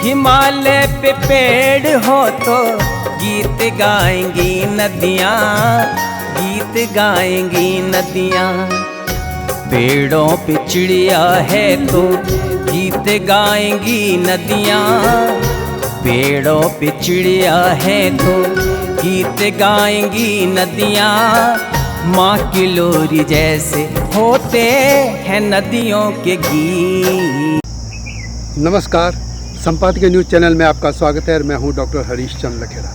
हिमालय पे पेड़ हो तो गीत गाएंगी नदियाँ, गीत गाएंगी नदियाँ। पेड़ों पे चिड़िया है तो गीत गाएंगी नदियाँ, पेड़ों पे चिड़िया है तो गीत गाएंगी नदियाँ। माँ की लोरी जैसे होते हैं नदियों के गीत। नमस्कार, संपादकीय न्यूज़ चैनल में आपका स्वागत है और मैं हूं डॉक्टर हरीश चंद्र लखेड़ा।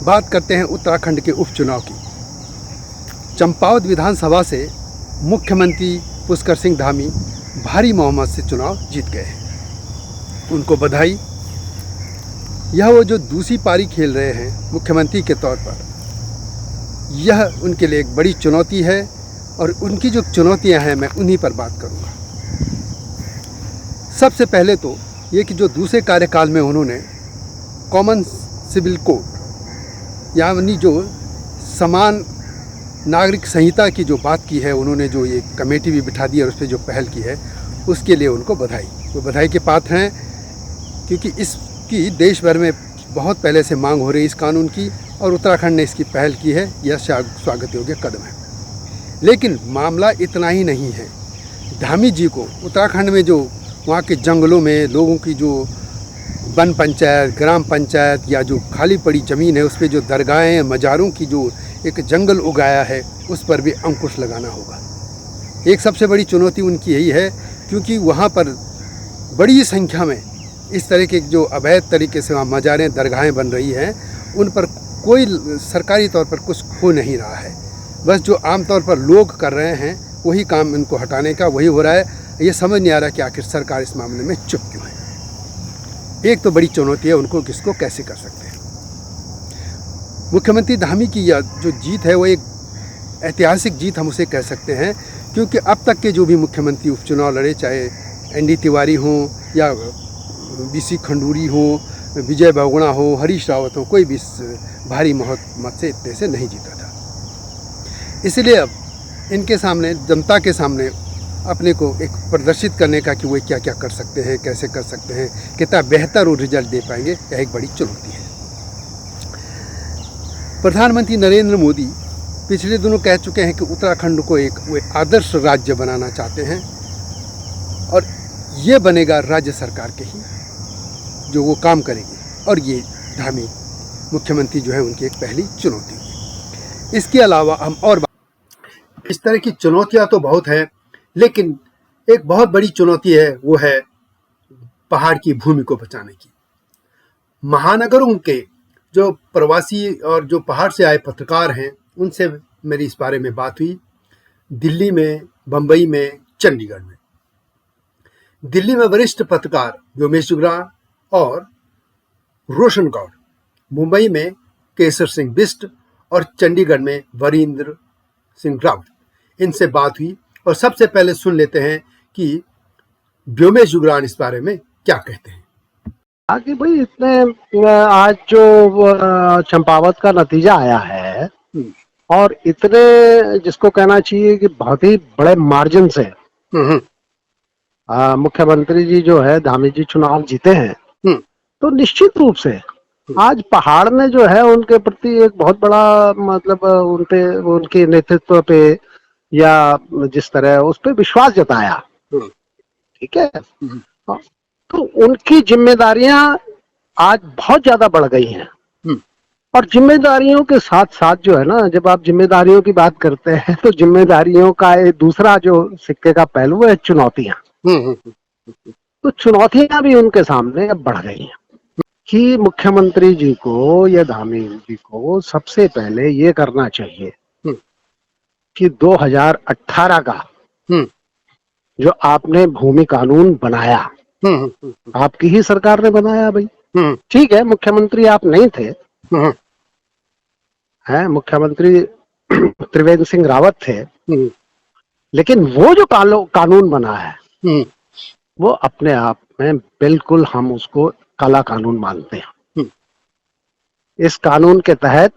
बात करते हैं उत्तराखंड के उपचुनाव की। चंपावत विधानसभा से मुख्यमंत्री पुष्कर सिंह धामी भारी बहुमत से चुनाव जीत गए हैं, उनको बधाई। यह वो जो दूसरी पारी खेल रहे हैं मुख्यमंत्री के तौर पर, यह उनके लिए एक बड़ी चुनौती है और उनकी जो चुनौतियां हैं मैं उन्हीं पर बात करूंगा। सबसे पहले तो ये कि जो दूसरे कार्यकाल में उन्होंने कॉमन सिविल कोड यानी जो समान नागरिक संहिता की जो बात की है, उन्होंने जो ये कमेटी भी बिठा दी और उस पर जो पहल की है, उसके लिए उनको बधाई। वो बधाई के पात्र हैं क्योंकि इसकी देश भर में बहुत पहले से मांग हो रही इस कानून की और उत्तराखंड ने इसकी पहल की है। यह स्वागत योग्य कदम है। लेकिन मामला इतना ही नहीं है। धामी जी को उत्तराखंड में जो वहाँ के जंगलों में लोगों की जो वन पंचायत, ग्राम पंचायत या जो खाली पड़ी ज़मीन है, उस पर जो दरगाहें, मज़ारों की जो एक जंगल उगाया है, उस पर भी अंकुश लगाना होगा। एक सबसे बड़ी चुनौती उनकी यही है क्योंकि वहाँ पर बड़ी संख्या में इस तरह के जो अवैध तरीके से वहाँ मज़ारें, दरगाहें बन रही हैं, उन पर कोई सरकारी तौर पर कुछ हो नहीं रहा है। बस जो आमतौर पर लोग कर रहे हैं वही काम इनको हटाने का वही हो रहा है। ये समझ नहीं आ रहा कि आखिर सरकार इस मामले में चुप क्यों है। एक तो बड़ी चुनौती है, उनको किसको कैसे कर सकते हैं। मुख्यमंत्री धामी की यह जो जीत है वो एक ऐतिहासिक जीत हम उसे कह सकते हैं क्योंकि अब तक के जो भी मुख्यमंत्री उपचुनाव लड़े, चाहे एनडी तिवारी हों या बीसी खंडूरी हों, विजय बहुगुणा हो, हरीश रावत हो, कोई भी भारी मत से इतने से नहीं जीता था। इसलिए अब इनके सामने, जनता के सामने अपने को एक प्रदर्शित करने का कि वो क्या क्या कर सकते हैं, कैसे कर सकते हैं, कितना बेहतर वो रिजल्ट दे पाएंगे, यह एक बड़ी चुनौती है। प्रधानमंत्री नरेंद्र मोदी पिछले दिनों कह चुके हैं कि उत्तराखंड को एक वो आदर्श राज्य बनाना चाहते हैं और ये बनेगा राज्य सरकार के ही जो वो काम करेगी और ये धामी मुख्यमंत्री जो है उनकी एक पहली चुनौती है। इसके अलावा हम और इस तरह की चुनौतियां तो बहुत हैं, लेकिन एक बहुत बड़ी चुनौती है, वो है पहाड़ की भूमि को बचाने की। महानगरों के जो प्रवासी और जो पहाड़ से आए पत्रकार हैं, उनसे मेरी इस बारे में बात हुई। दिल्ली में, बम्बई में, चंडीगढ़ में। दिल्ली में वरिष्ठ पत्रकार व्योमेश जुगरान और रोशन गौड़, मुंबई में केसर सिंह बिष्ट और चंडीगढ़ में वरिंदर सिंह रावत, इनसे बात हुई। और सबसे पहले सुन लेते हैं कि व्योमेश जुगरान इस बारे में क्या कहते हैं। कि भाई इतने आज जो चंपावत का नतीजा आया है और इतने जिसको कहना चाहिए कि बहुत ही बड़े मार्जिन से मुख्यमंत्री जी जो है धामी जी चुनाव जीते हैं, तो निश्चित रूप से आज पहाड़ ने जो है उनके प्रति एक बहुत बड़ा मतलब उनपे, उनके नेतृत्व पे या जिस तरह उस पर विश्वास जताया, ठीक है। तो उनकी जिम्मेदारियां आज बहुत ज्यादा बढ़ गई हैं और जिम्मेदारियों के साथ साथ जो है ना, जब आप जिम्मेदारियों की बात करते हैं तो जिम्मेदारियों का एक दूसरा जो सिक्के का पहलू है चुनौतियां। तो चुनौतियां भी उनके सामने अब बढ़ गई हैं कि मुख्यमंत्री जी को या धामी जी को सबसे पहले ये करना चाहिए कि 2018 का जो आपने भूमि कानून बनाया, आपकी ही सरकार ने बनाया भाई, ठीक है, मुख्यमंत्री आप नहीं थे, हैं मुख्यमंत्री त्रिवेंद्र सिंह रावत थे, लेकिन वो जो कानून बना है वो अपने आप में बिल्कुल हम उसको काला कानून मानते हैं। इस कानून के तहत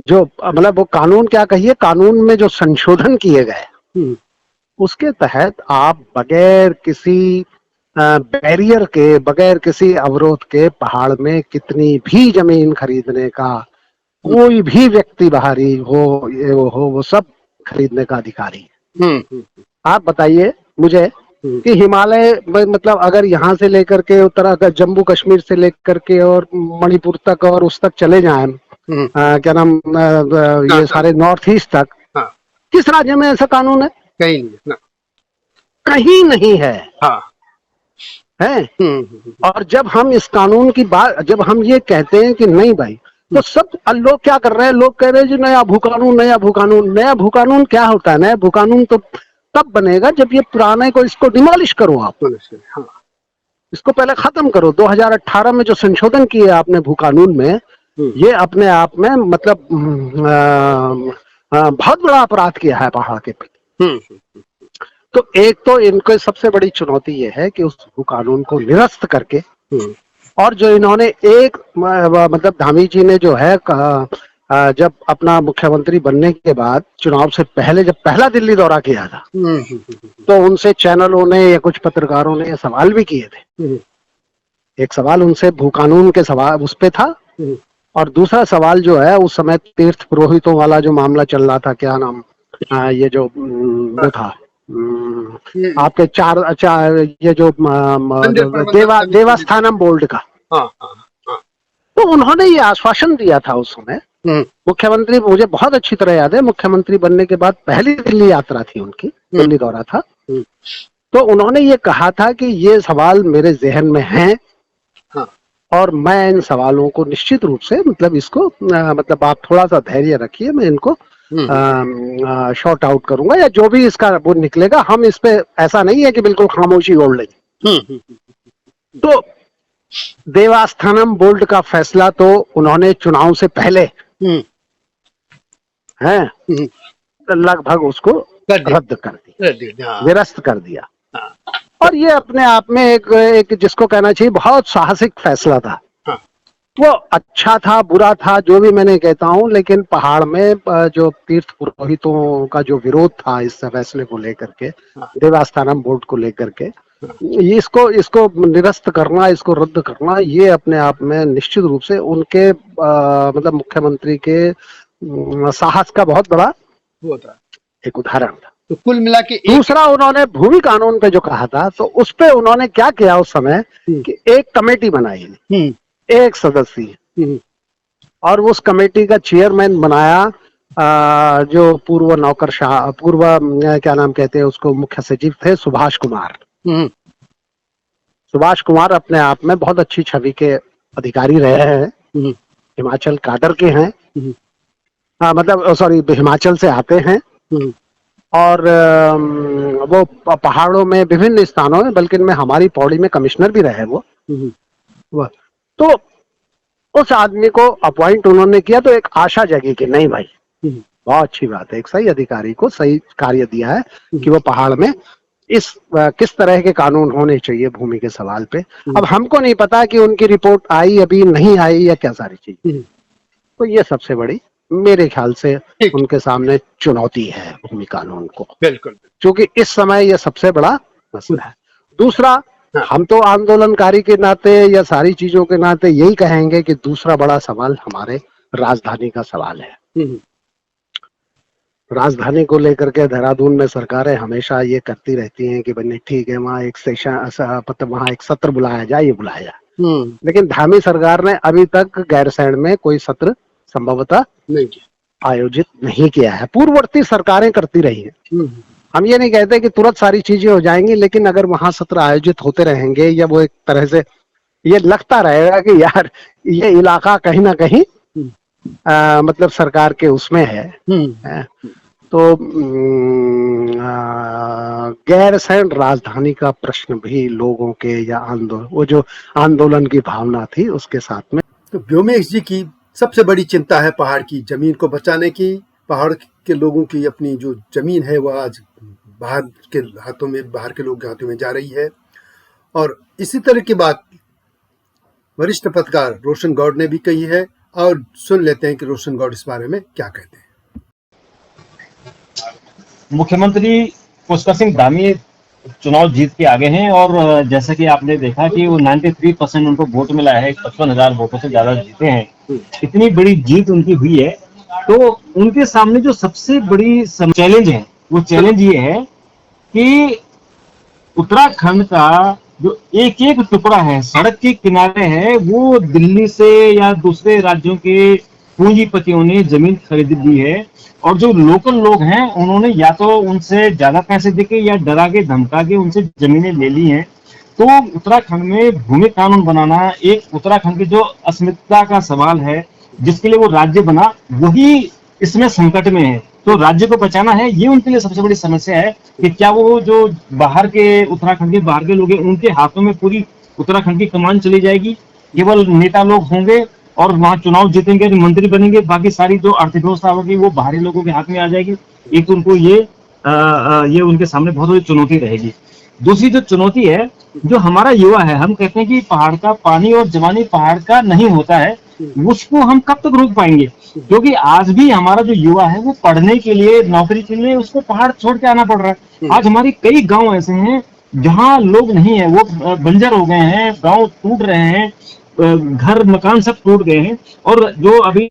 जो मतलब वो कानून क्या कहिए, कानून में जो संशोधन किए गए उसके तहत आप बगैर किसी बैरियर के बगैर किसी अवरोध के पहाड़ में कितनी भी जमीन खरीदने का कोई भी व्यक्ति बाहरी हो ये वो सब खरीदने का अधिकारी है। आप बताइए मुझे कि हिमालय मतलब अगर यहाँ से लेकर के उत्तराखंड जम्मू कश्मीर से लेकर के और मणिपुर तक और उस तक चले जाएं क्या नाम ये सारे नॉर्थ ईस्ट तक, किस राज्य में ऐसा कानून है? कहीं नहीं ना, कहीं नहीं है। हाँ। है और जब हम इस कानून की बात, जब हम ये कहते हैं कि नहीं भाई, तो सब लोग क्या कर रहे हैं, लोग कह रहे हैं जी नया भू कानून, नया भू कानून। नया भू कानून क्या होता है? नया भू कानून तो तब बनेगा जब ये पुराने को इसको डिमोलिश करो आप। हाँ। इसको पहले खत्म करो। 2018 में जो संशोधन किए आपने भू कानून में, ये अपने आप में मतलब बहुत बड़ा अपराध किया है पहाड़ के प्रति। तो एक तो इनको सबसे बड़ी चुनौती ये है कि उस भू कानून को निरस्त करके, और जो इन्होंने एक मतलब धामी जी ने जो है जब अपना मुख्यमंत्री बनने के बाद चुनाव से पहले जब पहला दिल्ली दौरा किया था, तो उनसे चैनलों ने या कुछ पत्रकारों ने सवाल भी किए थे। एक सवाल उनसे भू कानून के सवाल उस पे था, और दूसरा सवाल जो है उस समय तीर्थ पुरोहितों वाला जो मामला चल रहा था, क्या नाम ये जो वो था आपके चार ये जो देवस्थानम बोर्ड का। तो उन्होंने ये आश्वासन दिया था उस समय। मुख्यमंत्री, मुझे बहुत अच्छी तरह याद है, मुख्यमंत्री बनने के बाद पहली दिल्ली यात्रा थी उनकी, दिल्ली दौरा था। तो उन्होंने ये कहा था कि ये सवाल मेरे जहन में हैं, और मैं इन सवालों को निश्चित रूप से मतलब इसको मतलब आप थोड़ा सा धैर्य रखिए, मैं इनको शॉर्ट आउट करूंगा, या जो भी इसका वो निकलेगा, हम इस पे ऐसा नहीं है कि बिल्कुल खामोशी ओढ़ लेंगे। तो देवस्थानम बोर्ड का फैसला तो उन्होंने चुनाव से पहले है लगभग उसको रद्द कर दिया, निरस्त कर दिया। और ये अपने आप में एक जिसको कहना चाहिए बहुत साहसिक फैसला था। वो अच्छा था बुरा था जो भी मैंने कहता हूँ, लेकिन पहाड़ में जो तीर्थ पुरोहितों का जो विरोध था इस फैसले को लेकर के, देवस्थानम बोर्ड को लेकर के, इसको निरस्त करना, इसको रद्द करना, ये अपने आप में निश्चित रूप से उनके मतलब मुख्यमंत्री के साहस का बहुत बड़ा एक उदाहरण था। तो कुल मिला के दूसरा, उन्होंने भूमि कानून पे जो कहा था, तो उस पे उन्होंने क्या किया उस समय कि एक कमेटी बनाई, एक सदस्य, और उस कमेटी का चेयरमैन बनाया जो पूर्व नौकरशाह, पूर्व क्या नाम कहते हैं उसको, मुख्य सचिव थे सुभाष कुमार। सुभाष कुमार अपने आप में बहुत अच्छी छवि के अधिकारी रहे हैं, हिमाचल काडर के हैं, मतलब सॉरी हिमाचल से आते हैं, और वो पहाड़ों में विभिन्न स्थानों में, बल्कि में हमारी पौड़ी में कमिश्नर भी रहे वो। तो उस आदमी को अपॉइंट उन्होंने किया, तो एक आशा जगी कि नहीं भाई बहुत अच्छी बात है, एक सही अधिकारी को सही कार्य दिया है कि वो पहाड़ में इस किस तरह के कानून होने चाहिए भूमि के सवाल पे। अब हमको नहीं पता कि उनकी रिपोर्ट आई अभी नहीं आई या क्या सारी चीज। तो ये सबसे बड़ी मेरे ख्याल से उनके सामने चुनौती है भूमि कानून को, बिल्कुल, क्योंकि इस समय ये सबसे बड़ा मसला है। दूसरा, हम तो आंदोलनकारी के नाते या सारी चीजों के नाते यही कहेंगे कि दूसरा बड़ा सवाल हमारे राजधानी का सवाल है। राजधानी को लेकर के देहरादून में सरकारें हमेशा ये करती रहती हैं कि बने ठीक है वहाँ एक सेशन, वहाँ एक सत्र बुलाया जाए, ये बुलाया जाए, लेकिन धामी सरकार ने अभी तक गैरसैंण में कोई सत्र संभवतः नहीं आयोजित नहीं किया है। पूर्ववर्ती सरकारें करती रही हैं। हम ये नहीं कहते कि तुरंत सारी चीजें हो जाएंगी, लेकिन अगर वहां सत्र आयोजित होते रहेंगे या वो एक तरह से ये लगता रहेगा कि यार ये इलाका कहीं ना कहीं मतलब सरकार के उसमें है, तो गैरसैंण राजधानी का प्रश्न भी लोगों के या वो जो आंदोलन की भावना थी उसके साथ में। तो व्योमेश जी की सबसे बड़ी चिंता है पहाड़ की जमीन को बचाने की। पहाड़ के लोगों की अपनी जो जमीन है वह आज बाहर के लोग के हाथों में जा रही है। और इसी तरह की बात वरिष्ठ पत्रकार रोशन गौड़ ने भी कही है, और सुन लेते हैं कि रोशन गौड़ इस बारे में क्या कहते हैं। मुख्यमंत्री पुष्कर सिंह धामी चुनाव जीत के आगे हैं। और जैसा कि आपने देखा कि वो 93% उनको वोट मिला है, 55,000 वोटों से ज्यादा जीते हैं। इतनी बड़ी जीत उनकी हुई है, तो उनके सामने जो सबसे बड़ी चैलेंज है, वो चैलेंज ये है कि उत्तराखंड का जो एक एक टुकड़ा है, सड़क के किनारे है, वो दिल्ली से या दूसरे राज्यों के पूंजीपतियों ने जमीन खरीद ली है। और जो लोकल लोग हैं, उन्होंने या तो उनसे ज्यादा पैसे देके या डरा के धमका के उनसे जमीनें ले ली हैं। तो उत्तराखंड में भूमि कानून बनाना एक उत्तराखंड की जो अस्मिता का सवाल है, जिसके लिए वो राज्य बना, वही इसमें संकट में है। तो राज्य को बचाना है, ये उनके लिए सबसे बड़ी समस्या है कि क्या वो जो बाहर के उत्तराखंड के बाहर के लोग हैं, उनके हाथों में पूरी उत्तराखंड की कमान चली जाएगी, केवल नेता लोग होंगे और वहां चुनाव जीतेंगे, मंत्री बनेंगे, बाकी सारी जो अर्थव्यवस्था होगी वो बाहरी लोगों के हाथ में आ जाएगी। एक तो उनको ये उनके सामने बहुत बड़ी चुनौती रहेगी। दूसरी जो चुनौती है, जो हमारा युवा है, हम कहते हैं कि पहाड़ का पानी और जवानी पहाड़ का नहीं होता है, उसको हम कब तक रोक पाएंगे? क्योंकि आज भी हमारा जो युवा है वो पढ़ने के लिए, नौकरी के लिए उसको पहाड़ छोड़ के आना पड़ रहा है। आज हमारी कई गांव ऐसे हैं जहां लोग नहीं है, वो बंजर हो गए हैं, गांव टूट रहे हैं, घर मकान सब टूट गए हैं। और जो अभी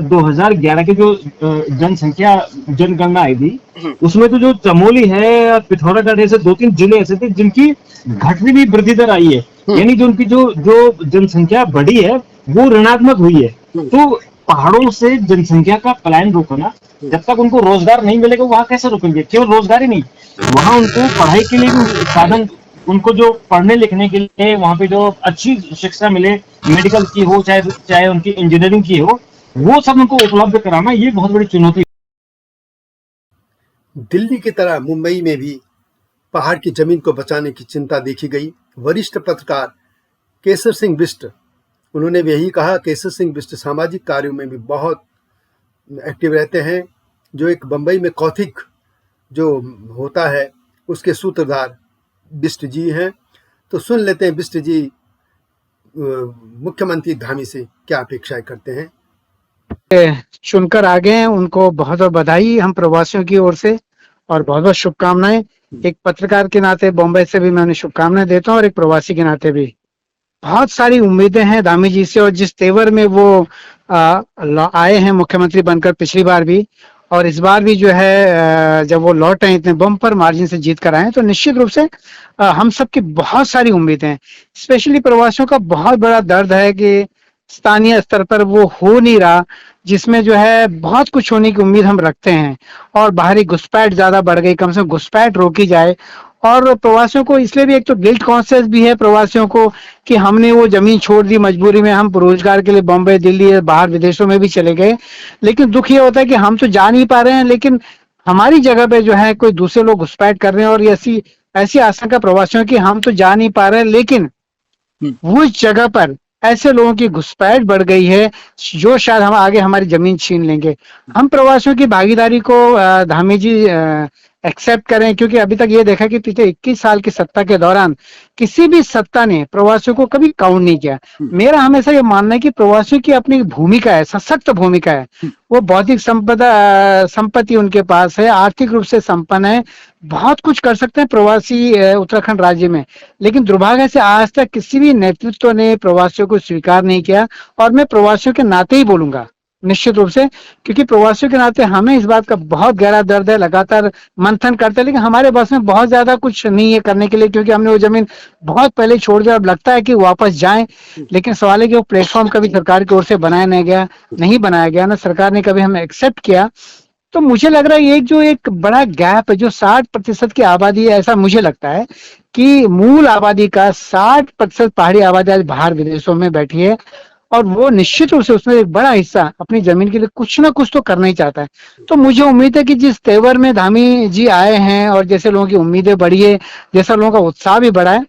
2011 की जो जनसंख्या जनगणना आई थी, उसमें तो जो चमोली है, पिथौरागढ़ ऐसे 2-3 जिले ऐसे थे जिनकी घटती हुई वृद्धि दर आई है, यानी जो उनकी जो जो जनसंख्या बढ़ी है वो ऋणात्मक हुई है। तो पहाड़ों से जनसंख्या का पलायन रोकना, जब तक उनको रोजगार नहीं मिलेगा वहां कैसे रोकेंगे? केवल रोजगार ही नहीं, वहां उनको पढ़ाई के लिए भी साधन, उनको जो पढ़ने लिखने के लिए वहां पे जो अच्छी शिक्षा मिले, मेडिकल की हो चाहे चाहे उनकी इंजीनियरिंग की हो, वो सब उनको उपलब्ध कराना, ये बहुत बड़ी चुनौती। दिल्ली की तरह मुंबई में भी पहाड़ की जमीन को बचाने की चिंता देखी गई। वरिष्ठ पत्रकार केसर सिंह बिष्ट, उन्होंने भी यही कहा। केसर सिंह बिष्ट सामाजिक कार्यों में भी बहुत एक्टिव रहते हैं, जो एक बम्बई में कौथिक जो होता है उसके सूत्रधार बिष्ट जी हैं। तो सुन लेते हैं बिष्ट जी मुख्यमंत्री धामी से क्या अपेक्षाएं करते हैं। चुनकर आ गए हैं, उनको बहुत बहुत बधाई हम प्रवासियों की ओर से और बहुत बहुत शुभकामनाएं। एक पत्रकार के नाते बॉम्बे से भी मैं उन्हें शुभकामनाएं देता हूं और एक प्रवासी के नाते भी बहुत सारी उम्मीदें हैं धामी जी से। और जिस तेवर में वो आए हैं मुख्यमंत्री बनकर पिछली बार भी और इस बार भी जो है जब वो लौट आए इतने बम्पर मार्जिन से जीत कर आए हैं, तो निश्चित रूप से हम सबकी बहुत सारी उम्मीदें हैं। स्पेशली प्रवासियों का बहुत बड़ा दर्द है कि स्थानीय स्तर पर वो हो नहीं रहा, जिसमें जो है बहुत कुछ होने की उम्मीद हम रखते हैं। और बाहरी घुसपैठ ज्यादा बढ़ गई, कम से कम घुसपैठ रोकी जाए। और प्रवासियों को इसलिए भी एक तो गिल्ट कॉन्शियस भी है प्रवासियों को कि हमने वो जमीन छोड़ दी मजबूरी में, हम रोजगार के लिए बॉम्बे, दिल्ली, बाहर विदेशों में भी चले गए। लेकिन दुख ये होता है कि हम तो जा नहीं पा रहे हैं, लेकिन हमारी जगह पे जो है कोई दूसरे लोग घुसपैठ कर रहे हैं। और ऐसी ऐसी आशंका प्रवासियों की, हम तो जा नहीं पा रहे हैं लेकिन उस जगह पर ऐसे लोगों की घुसपैठ बढ़ गई है जो शायद हम आगे हमारी जमीन छीन लेंगे। हम प्रवासियों की भागीदारी को धामी जी एक्सेप्ट करें, क्योंकि अभी तक ये देखा कि पिछले 21 साल की सत्ता के दौरान किसी भी सत्ता ने प्रवासियों को कभी काउंट नहीं किया। मेरा हमेशा ये मानना है कि प्रवासियों की अपनी भूमिका है, सशक्त भूमिका है। वो बौद्धिक संपत्ति उनके पास है, आर्थिक रूप से संपन्न है, बहुत कुछ कर सकते हैं प्रवासी उत्तराखंड राज्य में। लेकिन दुर्भाग्य से आज तक किसी भी नेतृत्व ने प्रवासियों को स्वीकार नहीं किया। और मैं प्रवासियों के नाते ही बोलूंगा निश्चित रूप से, क्योंकि प्रवासियों के नाते हमें इस बात का बहुत गहरा दर्द है, लगातार मंथन करते हैं, लेकिन हमारे बस में बहुत ज्यादा कुछ नहीं है करने के लिए, क्योंकि हमने वो जमीन बहुत पहले छोड़ दिया। अब लगता है कि वापस जाएं, लेकिन सवाल है कि वो प्लेटफॉर्म कभी सरकार की ओर से बनाया नहीं बनाया गया ना सरकार ने कभी हमें एक्सेप्ट किया। तो मुझे लग रहा है ये जो एक बड़ा गैप है, जो 60% की आबादी है, ऐसा मुझे लगता है कि मूल आबादी का 60% पहाड़ी आबादी आज बाहर विदेशों में बैठी है। और वो निश्चित रूप से उसमें एक बड़ा हिस्सा अपनी जमीन के लिए कुछ ना कुछ तो करना ही चाहता है। तो मुझे उम्मीद है कि जिस तेवर में धामी जी आए हैं और जैसे लोगों की उम्मीदें बढ़ी है, जैसा लोगों का उत्साह भी बढ़ा है,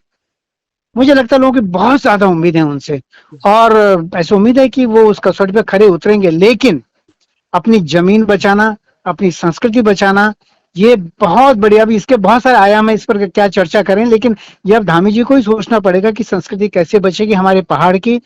मुझे लगता है लोगों की बहुत ज्यादा उम्मीद है उनसे। और ऐसी उम्मीद है कि वो उस कसौटी पे खड़े उतरेंगे। लेकिन अपनी जमीन बचाना, अपनी संस्कृति बचाना, ये बहुत बढ़िया। अभी इसके बहुत सारे आयाम है, इस पर क्या चर्चा करें, लेकिन ये अब धामी जी को ही सोचना पड़ेगा कि संस्कृति कैसे बचेगी हमारे पहाड़ की,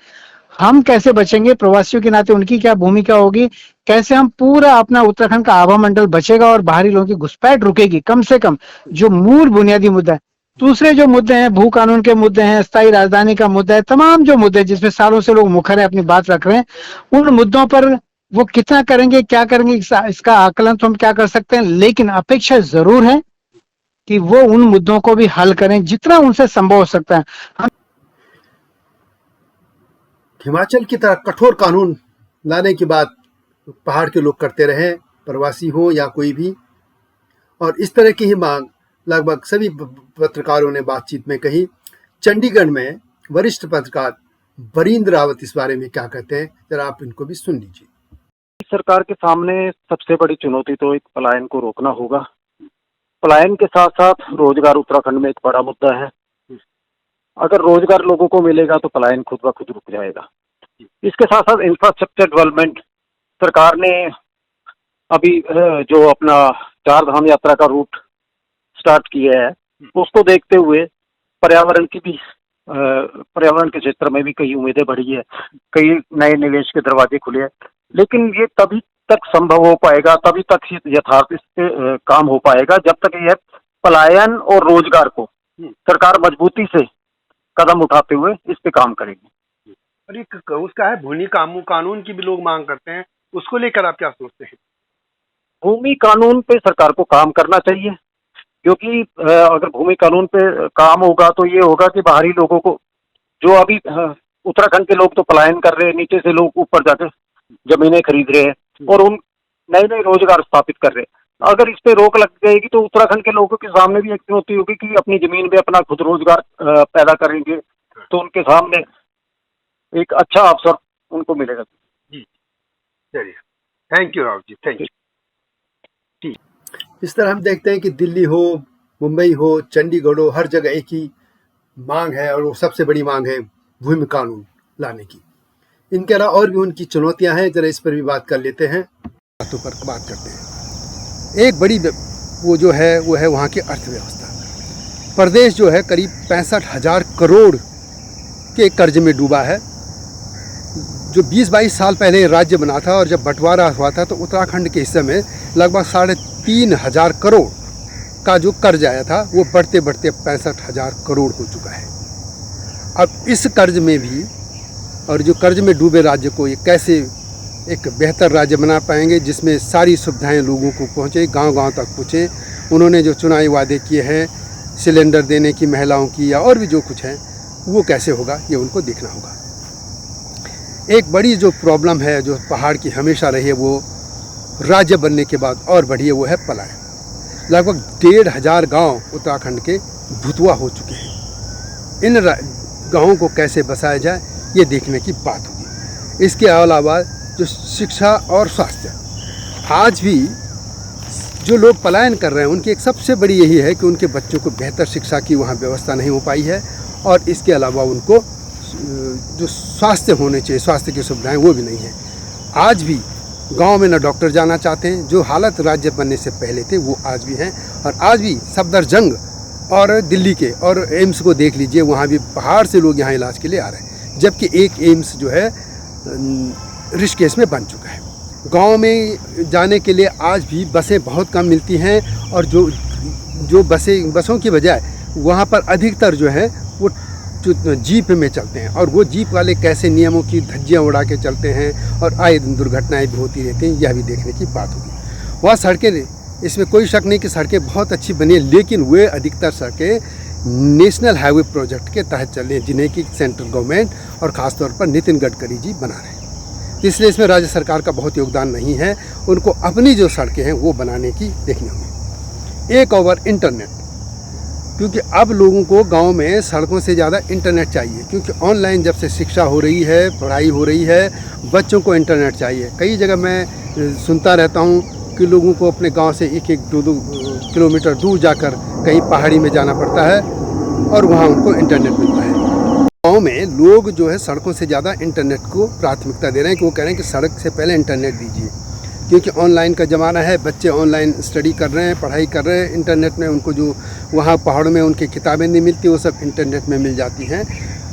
हम कैसे बचेंगे, प्रवासियों के नाते उनकी क्या भूमिका होगी, कैसे हम पूरा अपना उत्तराखंड का आभा मंडल बचेगा और बाहरी लोगों की घुसपैठ रुकेगी। कम से कम जो मूल बुनियादी मुद्दा है, दूसरे जो मुद्दे हैं, भू कानून के मुद्दे हैं, स्थायी राजधानी का मुद्दा है, तमाम जो मुद्दे जिसमें सालों से लोग मुखर है अपनी बात रख रहे हैं, उन मुद्दों पर वो कितना करेंगे, क्या करेंगे, इसका आकलन तो हम क्या कर सकते हैं, लेकिन अपेक्षा जरूर है कि वो उन मुद्दों को भी हल करें जितना उनसे संभव हो सकता है। हम हिमाचल की तरह कठोर कानून लाने की बात पहाड़ के लोग करते रहे, प्रवासी हो या कोई भी, और इस तरह की ही मांग लगभग सभी पत्रकारों ने बातचीत में कही। चंडीगढ़ में वरिष्ठ पत्रकार बरिंद्र रावत इस बारे में क्या कहते हैं, जरा आप इनको भी सुन लीजिए। सरकार के सामने सबसे बड़ी चुनौती तो एक पलायन को रोकना होगा। पलायन के साथ साथ रोजगार उत्तराखंड में एक बड़ा मुद्दा है। अगर रोजगार लोगों को मिलेगा तो पलायन खुद ब खुद रुक जाएगा। इसके साथ साथ इंफ्रास्ट्रक्चर डेवलपमेंट, सरकार ने अभी जो अपना चार धाम यात्रा का रूट स्टार्ट किया है, उसको देखते हुए पर्यावरण के क्षेत्र में भी कई उम्मीदें बढ़ी है, कई नए निवेश के दरवाजे खुले हैं। लेकिन ये तभी तक संभव हो पाएगा, तभी तक यथार्थ इस पे काम हो पाएगा जब तक यह पलायन और रोजगार को सरकार मजबूती से कदम उठाते हुए इस पे काम करेगी। और एक उसका है भूमि कानून की भी लोग मांग करते हैं, उसको लेकर आप क्या सोचते हैं? भूमि कानून पे सरकार को काम करना चाहिए, क्योंकि अगर भूमि कानून पे काम होगा तो ये होगा कि बाहरी लोगों को, जो अभी उत्तराखंड के लोग तो पलायन कर रहे हैं, नीचे से लोग ऊपर जाकर जमीनें खरीद रहे हैं और उन नए नए रोजगार स्थापित कर रहे हैं। अगर इस पे रोक लग जाएगी तो उत्तराखंड के लोगों के सामने भी एक चुनौती होगी कि अपनी जमीन पे अपना खुद रोजगार पैदा करेंगे, तो उनके सामने एक अच्छा अवसर उनको मिलेगा। जी चलिए, thank you Rao ji, thank you. इस तरह हम देखते हैं कि दिल्ली हो, मुंबई हो, चंडीगढ़ हो, हर जगह एक ही मांग है, और वो सबसे बड़ी मांग है भूमि कानून लाने की। इनके अलावा और भी उनकी चुनौतियां हैं, जरा इस पर भी बात कर लेते हैं, बातों पर बात करते हैं। एक बड़ी वो जो है वो है वहाँ की अर्थव्यवस्था। प्रदेश जो है करीब 65,000 करोड़ के कर्ज में डूबा है। जो 20-22 साल पहले राज्य बना था और जब बंटवारा हुआ था तो उत्तराखंड के हिस्से में लगभग 3,500 करोड़ का जो कर्ज आया था वो बढ़ते बढ़ते 65,000 करोड़ हो चुका है। अब इस कर्ज में भी, और जो कर्ज में डूबे राज्य को ये कैसे एक बेहतर राज्य बना पाएंगे जिसमें सारी सुविधाएं लोगों को पहुंचे, गांव-गांव तक पहुंचे। उन्होंने जो चुनावी वादे किए हैं सिलेंडर देने की महिलाओं की या और भी जो कुछ है, वो कैसे होगा ये उनको देखना होगा। एक बड़ी जो प्रॉब्लम है जो पहाड़ की हमेशा रही है, वो राज्य बनने के बाद और बढ़ी है, वो है पलायन। लगभग 1,500 गांव उत्तराखंड के भुतवा हो चुके हैं। इन गांवों को कैसे बसाया जाए ये देखने की बात होगी। इसके अलावा जो शिक्षा और स्वास्थ्य, आज भी जो लोग पलायन कर रहे हैं उनकी एक सबसे बड़ी यही है कि उनके बच्चों को बेहतर शिक्षा की वहाँ व्यवस्था नहीं हो पाई है, और इसके अलावा उनको जो स्वास्थ्य होने चाहिए, स्वास्थ्य की सुविधाएं वो भी नहीं है। आज भी गांव में न डॉक्टर जाना चाहते हैं। जो हालत राज्य बनने से पहले थे वो आज भी हैं, और आज भी सफदरजंग और दिल्ली के और एम्स को देख लीजिए, वहाँ भी पहाड़ से लोग यहाँ इलाज के लिए आ रहे हैं, जबकि एक एम्स जो है ऋषिकेश में बन चुका है। गांव में जाने के लिए आज भी बसें बहुत कम मिलती हैं, और जो बसों की बजाय वहाँ पर अधिकतर जो है वो जीप में चलते हैं, और वो जीप वाले कैसे नियमों की धज्जियाँ उड़ा के चलते हैं, और आए दिन दुर्घटनाएं भी होती रहती हैं। यह भी देखने की बात होगी। वह सड़कें, इसमें कोई शक नहीं कि सड़कें बहुत अच्छी बनी है, लेकिन वे अधिकतर सड़कें नेशनल हाईवे प्रोजेक्ट के तहत चल रही हैं, जिन्हें कि सेंट्रल गवर्नमेंट और ख़ासतौर पर नितिन गडकरी जी बना रहे हैं। इसलिए इसमें राज्य सरकार का बहुत योगदान नहीं है। उनको अपनी जो सड़कें हैं वो बनाने की देखनी होगी। एक और इंटरनेट, क्योंकि अब लोगों को गांव में सड़कों से ज़्यादा इंटरनेट चाहिए, क्योंकि ऑनलाइन जब से शिक्षा हो रही है, पढ़ाई हो रही है, बच्चों को इंटरनेट चाहिए। कई जगह मैं सुनता रहता हूं कि लोगों को अपने गांव से 1-2 किलोमीटर दूर जाकर कहीं पहाड़ी में जाना पड़ता है और वहां उनको इंटरनेट मिलता है। गाँव में लोग जो है सड़कों से ज़्यादा इंटरनेट को प्राथमिकता दे रहे हैं, कि वो कह रहे हैं कि सड़क से पहले इंटरनेट दीजिए, क्योंकि ऑनलाइन का ज़माना है। बच्चे ऑनलाइन स्टडी कर रहे हैं, पढ़ाई कर रहे हैं इंटरनेट में। उनको जो वहाँ पहाड़ों में उनकी किताबें नहीं मिलती, वो सब इंटरनेट में मिल जाती हैं,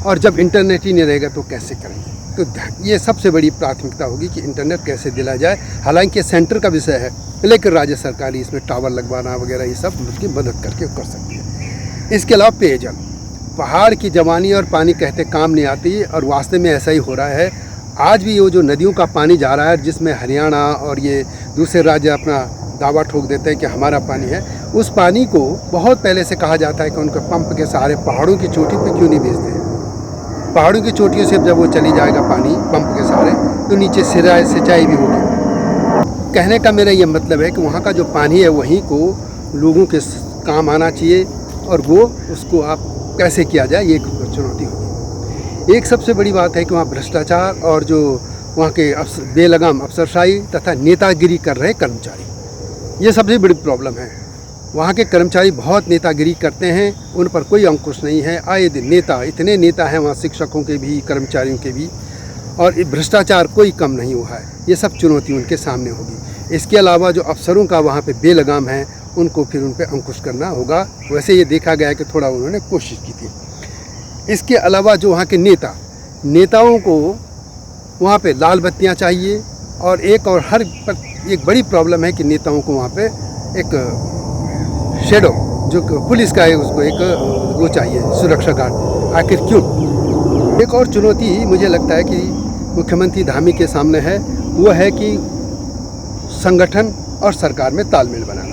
और जब इंटरनेट ही नहीं रहेगा तो कैसे करेंगे। तो ये सबसे बड़ी प्राथमिकता होगी कि इंटरनेट कैसे दिलाया जाए। हालांकि सेंटर का विषय है, लेकिन राज्य सरकार इसमें टावर लगवाना वगैरह ये सब उसकी मदद करके कर सकती है। इसके अलावा पेयजल, पहाड़ की जवानी और पानी कहते काम नहीं आती, और वास्तव में ऐसा ही हो रहा है। आज भी वो जो नदियों का पानी जा रहा है, जिसमें हरियाणा और ये दूसरे राज्य अपना दावा ठोक देते हैं कि हमारा पानी है, उस पानी को बहुत पहले से कहा जाता है कि उनके पंप के सहारे पहाड़ों की चोटी पे क्यों नहीं भेजते हैं। पहाड़ों की चोटियों से जब वो चली जाएगा पानी पंप के सहारे, तो नीचे सिंचाई भी होगी। कहने का मेरा ये मतलब है कि वहाँ का जो पानी है वहीं को लोगों के काम आना चाहिए, और वो उसको आप कैसे किया जाए, ये चुनौती होगी। एक सबसे बड़ी बात है कि वहाँ भ्रष्टाचार और जो वहाँ के बेलगाम अफसरशाही तथा नेतागिरी कर रहे कर्मचारी, ये सबसे बड़ी प्रॉब्लम है। वहाँ के कर्मचारी बहुत नेतागिरी करते हैं, उन पर कोई अंकुश नहीं है। आए दिन नेता, इतने नेता हैं वहाँ, शिक्षकों के भी, कर्मचारियों के भी, और भ्रष्टाचार कोई कम नहीं हुआ है। ये सब चुनौती उनके सामने होगी। इसके अलावा जो अफसरों का वहाँ पे बेलगाम है, उनको फिर उन पर अंकुश करना होगा। वैसे ये देखा गया है कि थोड़ा उन्होंने कोशिश की थी। इसके अलावा जो वहाँ के नेताओं को वहाँ पे लाल बत्तियाँ चाहिए, और एक बड़ी प्रॉब्लम है कि नेताओं को वहाँ पे एक शेडो, जो पुलिस का है, उसको एक वो चाहिए, सुरक्षा गार्ड। आखिर क्यों? एक और चुनौती मुझे लगता है कि मुख्यमंत्री धामी के सामने है, वो है कि संगठन और सरकार में तालमेल बनाना।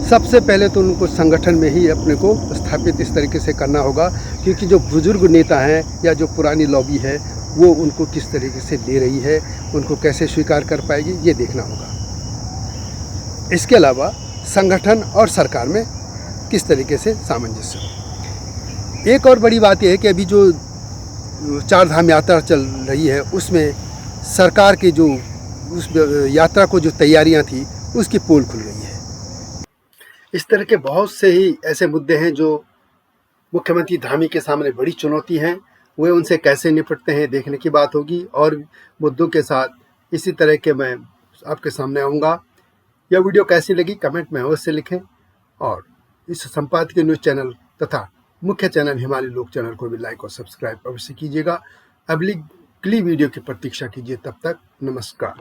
सबसे पहले तो उनको संगठन में ही अपने को स्थापित इस तरीके से करना होगा, क्योंकि जो बुजुर्ग नेता हैं या जो पुरानी लॉबी है, वो उनको किस तरीके से ले रही है, उनको कैसे स्वीकार कर पाएगी, ये देखना होगा। इसके अलावा संगठन और सरकार में किस तरीके से सामंजस्य हो। एक और बड़ी बात यह है कि अभी जो 4 धाम यात्रा चल रही है, उसमें सरकार की जो उस यात्रा को जो तैयारियां थी, उसकी पोल खुल गई है। इस तरह के बहुत से ही ऐसे मुद्दे हैं जो मुख्यमंत्री धामी के सामने बड़ी चुनौती हैं। वे उनसे कैसे निपटते हैं, देखने की बात होगी। और मुद्दों के साथ इसी तरह के मैं आपके सामने आऊँगा। यह वीडियो कैसी लगी कमेंट में अवश्य लिखें, और इस संपादकीय न्यूज़ चैनल तथा मुख्य चैनल हिमालय लोक चैनल को भी लाइक और सब्सक्राइब अवश्य कीजिएगा। अगली वीडियो की प्रतीक्षा कीजिए। तब तक नमस्कार।